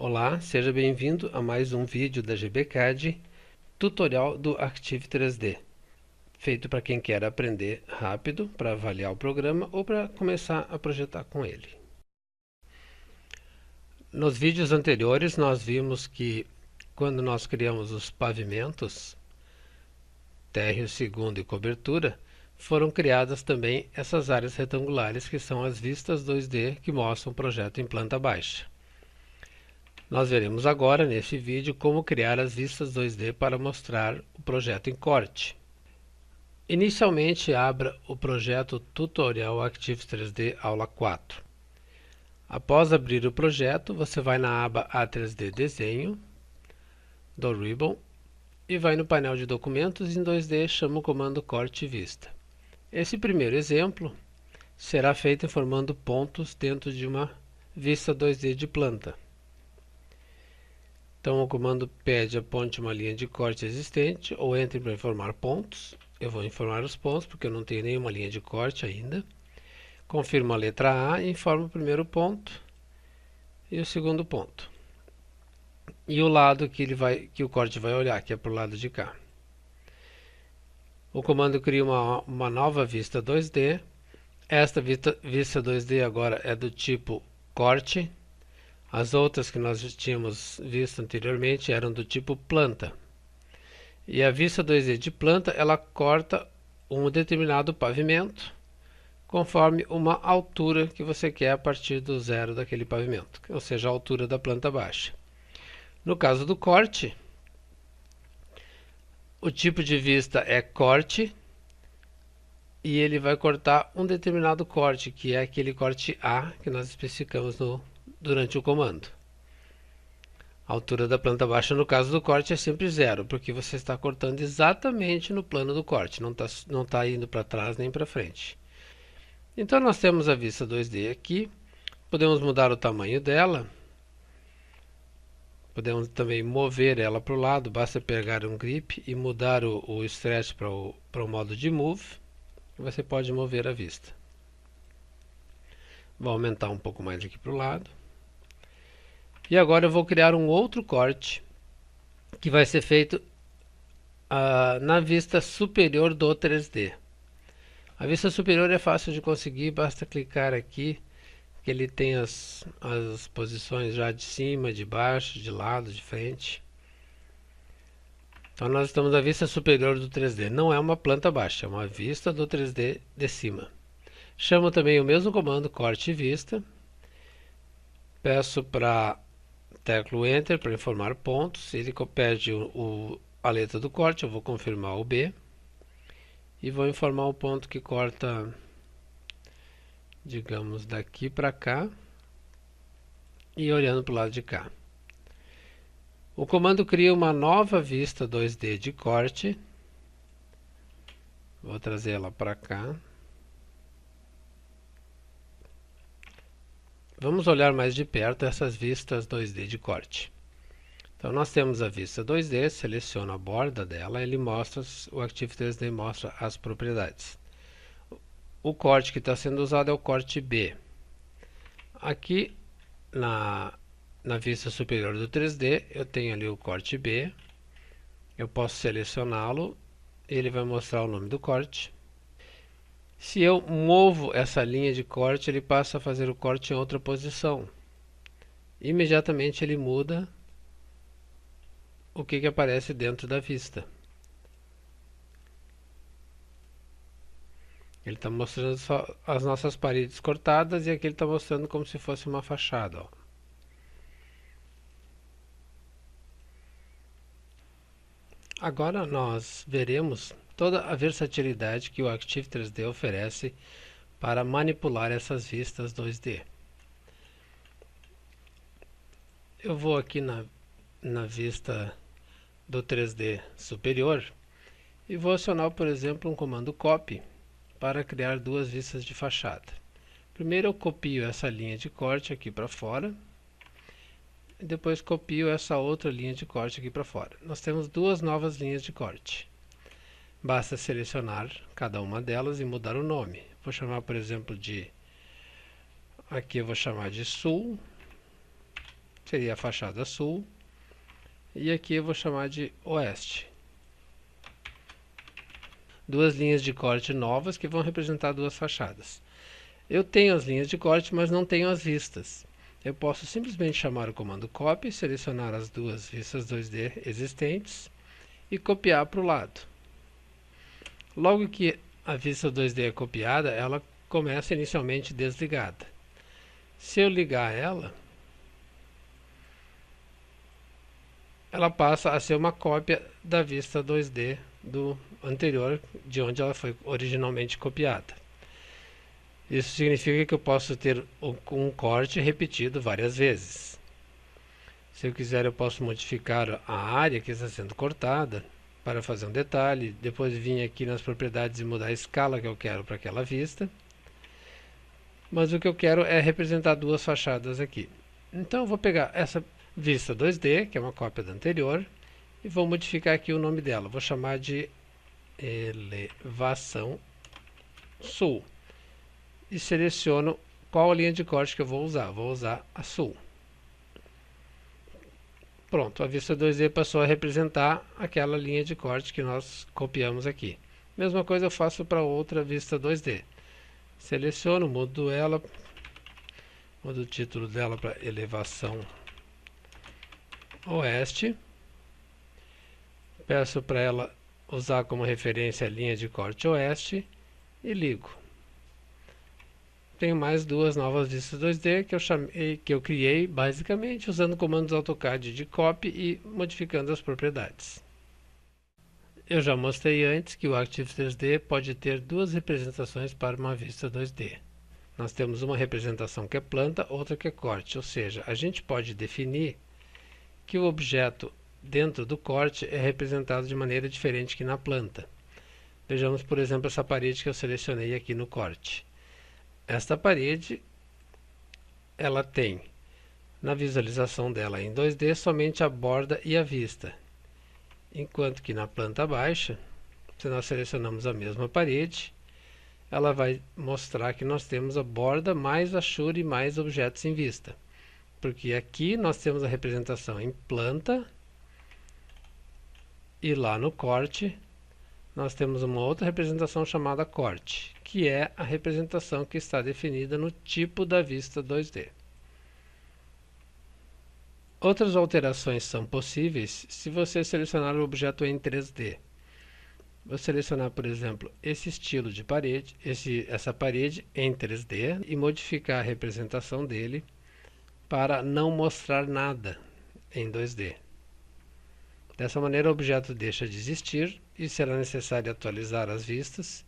Olá, seja bem-vindo a mais um vídeo da GBCAD, tutorial do Arctiv 3D, feito para quem quer aprender rápido para avaliar o programa ou para começar a projetar com ele. Nos vídeos anteriores nós vimos que quando nós criamos os pavimentos, térreo, segundo e cobertura, foram criadas também essas áreas retangulares que são as vistas 2D que mostram o projeto em planta baixa. Nós veremos agora, neste vídeo, como criar as vistas 2D para mostrar o projeto em corte. Inicialmente, abra o projeto Tutorial Arctiv 3D Aula 4. Após abrir o projeto, você vai na aba A3D Desenho, do Ribbon, e vai no painel de documentos em 2D, chama o comando Corte Vista. Esse primeiro exemplo será feito formando pontos dentro de uma vista 2D de planta. Então o comando pede aponte uma linha de corte existente ou entre para informar pontos. Eu vou informar os pontos porque eu não tenho nenhuma linha de corte ainda. Confirmo a letra A e informo o primeiro ponto e o segundo ponto. E o lado que o corte vai olhar, que é para o lado de cá. O comando cria uma nova vista 2D. Esta vista 2D agora é do tipo corte. As outras que nós tínhamos visto anteriormente eram do tipo planta. E a vista 2D de planta, ela corta um determinado pavimento conforme uma altura que você quer a partir do zero daquele pavimento, ou seja, a altura da planta baixa. No caso do corte, o tipo de vista é corte e ele vai cortar um determinado corte, que é aquele corte A que nós especificamos durante o comando. A altura da planta baixa no caso do corte é sempre zero, porque você está cortando exatamente no plano do corte, não tá indo para trás nem para frente. Então nós temos a vista 2D aqui, podemos mudar o tamanho dela, podemos também mover ela para o lado, basta pegar um grip e mudar o stretch para o modo de move, e você pode mover a vista. Vou aumentar um pouco mais aqui para o lado. E agora eu vou criar um outro corte que vai ser feito na vista superior do 3D. A vista superior é fácil de conseguir, basta clicar aqui, que ele tem as posições já de cima, de baixo, de lado, de frente. Então nós estamos na vista superior do 3D. Não é uma planta baixa, é uma vista do 3D de cima. Chamo também o mesmo comando, corte vista. Peço para teclo Enter para informar pontos. Ele pede a letra do corte, eu vou confirmar o B. E vou informar o ponto que corta, digamos, daqui para cá. E olhando para o lado de cá. O comando cria uma nova vista 2D de corte. Vou trazer ela para cá. Vamos olhar mais de perto essas vistas 2D de corte. Então nós temos a vista 2D, seleciono a borda dela, o Arctiv 3D mostra as propriedades. O corte que está sendo usado é o corte B. Aqui na vista superior do 3D eu tenho ali o corte B. Eu posso selecioná-lo, ele vai mostrar o nome do corte. Se eu movo essa linha de corte, ele passa a fazer o corte em outra posição. Imediatamente ele muda o que aparece dentro da vista. Ele está mostrando só as nossas paredes cortadas e aqui ele está mostrando como se fosse uma fachada. Ó. Agora nós veremos toda a versatilidade que o Arctiv 3D oferece para manipular essas vistas 2D. Eu vou aqui na vista do 3D superior e vou acionar, por exemplo, um comando copy para criar duas vistas de fachada. Primeiro eu copio essa linha de corte aqui para fora e depois copio essa outra linha de corte aqui para fora. Nós temos duas novas linhas de corte. Basta selecionar cada uma delas e mudar o nome. Vou chamar, por exemplo, aqui eu vou chamar de sul, seria a fachada sul, e aqui eu vou chamar de oeste. Duas linhas de corte novas que vão representar duas fachadas. Eu tenho as linhas de corte, mas não tenho as vistas. Eu posso simplesmente chamar o comando copy, selecionar as duas vistas 2D existentes e copiar para o lado. Logo que a vista 2D é copiada, ela começa inicialmente desligada. Se eu ligar ela, ela passa a ser uma cópia da vista 2D do anterior, de onde ela foi originalmente copiada. Isso significa que eu posso ter um corte repetido várias vezes. Se eu quiser, eu posso modificar a área que está sendo cortada para fazer um detalhe, depois vir aqui nas propriedades e mudar a escala que eu quero para aquela vista. Mas o que eu quero é representar duas fachadas aqui. Então eu vou pegar essa vista 2D, que é uma cópia da anterior, e vou modificar aqui o nome dela. Vou chamar de elevação sul. E seleciono qual a linha de corte que eu vou usar. Vou usar a sul. Pronto, a vista 2D passou a representar aquela linha de corte que nós copiamos aqui. Mesma coisa eu faço para outra vista 2D. Seleciono, mudo o título dela para elevação oeste. Peço para ela usar como referência a linha de corte oeste e ligo. Tenho mais duas novas vistas 2D que eu criei basicamente usando comandos AutoCAD de copy e modificando as propriedades. Eu já mostrei antes que o Arctic 3D pode ter duas representações para uma vista 2D. Nós temos uma representação que é planta, outra que é corte, ou seja, a gente pode definir que o objeto dentro do corte é representado de maneira diferente que na planta. Vejamos, por exemplo, essa parede que eu selecionei aqui no corte. Esta parede, ela tem, na visualização dela em 2D, somente a borda e a vista. Enquanto que na planta baixa, se nós selecionamos a mesma parede, ela vai mostrar que nós temos a borda mais a chure mais objetos em vista. Porque aqui nós temos a representação em planta e lá no corte nós temos uma outra representação chamada corte, que é a representação que está definida no tipo da vista 2D. Outras alterações são possíveis se você selecionar o objeto em 3D. Vou selecionar, por exemplo, esse estilo de parede, essa parede em 3D e modificar a representação dele para não mostrar nada em 2D. Dessa maneira o objeto deixa de existir e será necessário atualizar as vistas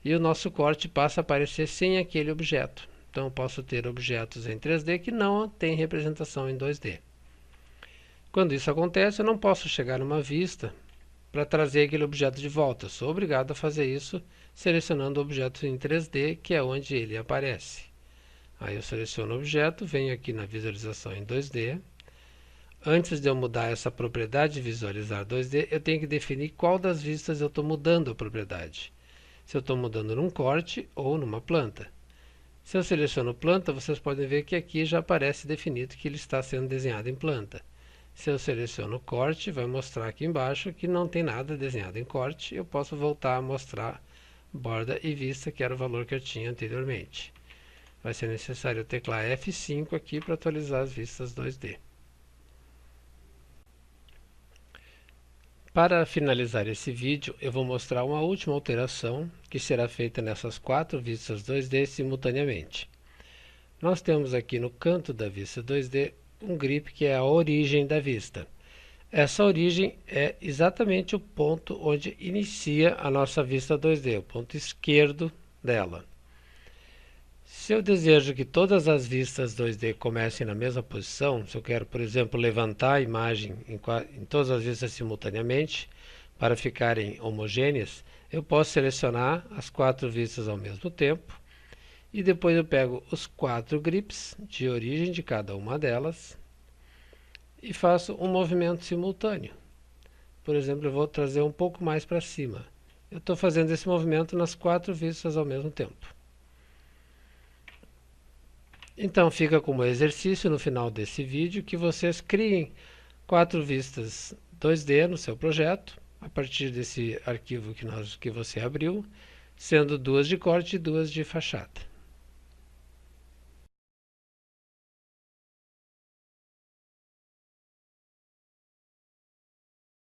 e o nosso corte passa a aparecer sem aquele objeto. Então eu posso ter objetos em 3D que não têm representação em 2D. Quando isso acontece, eu não posso chegar numa vista para trazer aquele objeto de volta. Eu sou obrigado a fazer isso selecionando o objeto em 3D, que é onde ele aparece. Aí eu seleciono o objeto, venho aqui na visualização em 2D. Antes de eu mudar essa propriedade de visualizar 2D, eu tenho que definir qual das vistas eu estou mudando a propriedade. Se eu estou mudando num corte ou numa planta. Se eu seleciono planta, vocês podem ver que aqui já aparece definido que ele está sendo desenhado em planta. Se eu seleciono corte, vai mostrar aqui embaixo que não tem nada desenhado em corte. Eu posso voltar a mostrar borda e vista, que era o valor que eu tinha anteriormente. Vai ser necessário teclar F5 aqui para atualizar as vistas 2D. Para finalizar esse vídeo, eu vou mostrar uma última alteração que será feita nessas quatro vistas 2D simultaneamente. Nós temos aqui no canto da vista 2D um grip que é a origem da vista. Essa origem é exatamente o ponto onde inicia a nossa vista 2D, o ponto esquerdo dela. Se eu desejo que todas as vistas 2D comecem na mesma posição, se eu quero, por exemplo, levantar a imagem em todas as vistas simultaneamente, para ficarem homogêneas, eu posso selecionar as quatro vistas ao mesmo tempo, e depois eu pego os quatro grips de origem de cada uma delas, e faço um movimento simultâneo. Por exemplo, eu vou trazer um pouco mais para cima. Eu estou fazendo esse movimento nas quatro vistas ao mesmo tempo. Então fica como exercício no final desse vídeo que vocês criem 4 vistas 2D no seu projeto, a partir desse arquivo que você abriu, sendo 2 de corte e 2 de fachada.